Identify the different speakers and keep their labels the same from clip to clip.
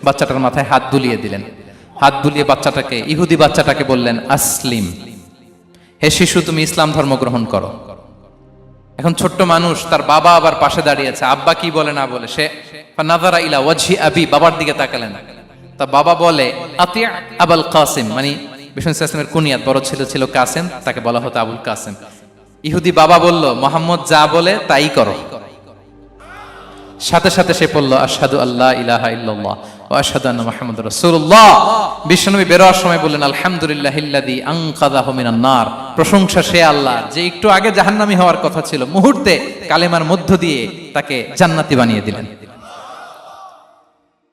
Speaker 1: বাচ্চাটার মাথায় হাত বুলিয়ে দিলেন। হাত বুলিয়ে বাচ্চাটাকে, ইহুদি বাচ্চাটাকে বললেন, আসলিম, হে শিশু তুমি ইসলাম ধর্ম গ্রহণ করো। এখন ছোট্ট মানুষ, তার বাবা আবার পাশে দাঁড়িয়েছে, আব্বা কি বলে না বলে, সে নাযারা ইলা ওয়াজহি আবি, বাবার দিকে তাকালেন। তা বাবা বলে আতি আবুল কাসিম, মানে বিষ্ণু ইসলামের কুনিয়াত, বড় ছেলে ছিল কাসিম, তাকে বলা হতো আবুল কাসিম। ইহুদি বাবা বলল, মোহাম্মদ যা বলে তাই করো। সাথে সাথে সে পড়ল আশহাদু আল্লাহ ইলাহা ইল্লাল্লাহ ওয়া আশহাদু আন্না মুহাম্মাদুর রাসূলুল্লাহ। বিশ্বনবী বেরোয়ার সময় বললেন, আলহামদুলিল্লাহিল্লাযী আনকাযাহু মিনান নার, প্রশংসা সে আল্লাহর যে একটু আগে জাহান্নামী হওয়ার কথা ছিল, মুহূর্তে কালেমার মধ্য দিয়ে তাকে জান্নাতি বানিয়ে দিলেন।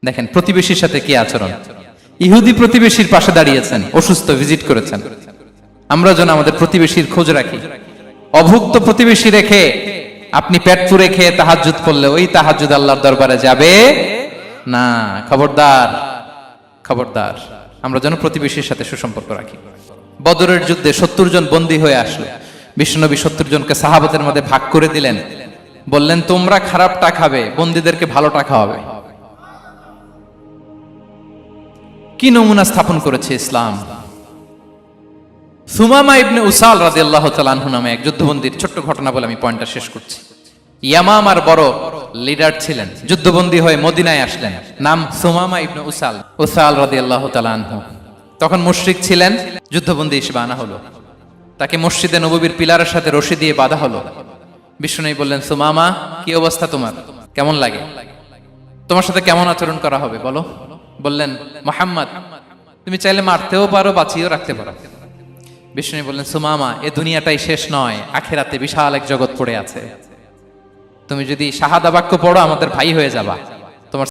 Speaker 1: দেখেন প্রতিবেশীর সাথে কি আচরণ। ইহুদি প্রতিবেশীর পাশে দাঁড়িয়েছেন, অসুস্থ, ভিজিট করেছেন। আমরা যেন আমাদের প্রতিবেশীর খোঁজ রাখি। অভুক্ত প্রতিবেশী রেখে আপনি পেট পুরে খেয়ে তাহাজ্জুদ পড়লে ওই তাহাজ্জুদ আল্লাহর দরবারে যাবে না। খবরদার, খবরদার, আমরা যেন প্রতিবেশীর সাথে সুসম্পর্ক রাখি। বদরের যুদ্ধে 70 জন বন্দী হয়ে আসলো। বিশ্বনবী 70 জনকে সাহাবাদের মধ্যে ভাগ করে দিলেন, বললেন তোমরা খারাপটা খাবে, বন্দীদেরকে ভালোটা খাওয়াবে। কি নমুনা স্থাপন করেছে ইসলাম। সুমামা ইবনে উসাল রাদিয়াল্লাহু তাআলা আনহু নামে এক যুদ্ধবন্দীর ছোট্ট ঘটনা বলে আমি পয়েন্টটা শেষ করছি। ইয়ামামার বড় লিডার ছিলেন, যুদ্ধবন্দী হয়ে মদিনায় আসলেন, নাম সুমামা ইবনে উসাল রাদিয়াল্লাহু তাআলা আনহু। তখন মুশরিক ছিলেন, যুদ্ধবন্দী হিসেবে আনা হলো। তাকে মসজিদে নববীর পিলারের সাথে রশি দিয়ে বাঁধা হলো। বিষ্ণু বললেন, সুমামা কি অবস্থা তোমার, কেমন লাগে, তোমার সাথে কেমন আচরণ করা হবে বলো। বললেন, মুহাম্মদ তুমি চাইলে মারতেও পারো, বাঁচিয়েও রাখতে পারো। বিষ্ণু বললেন, সুমামা এ দুনিয়াটাই শেষ নয়, আখিরাতে বিশাল এক জগৎ পড়ে আছে, তুমি যদি শাহাদা বাক্য পড়ো আমাদের ভাই হয়ে যাবা।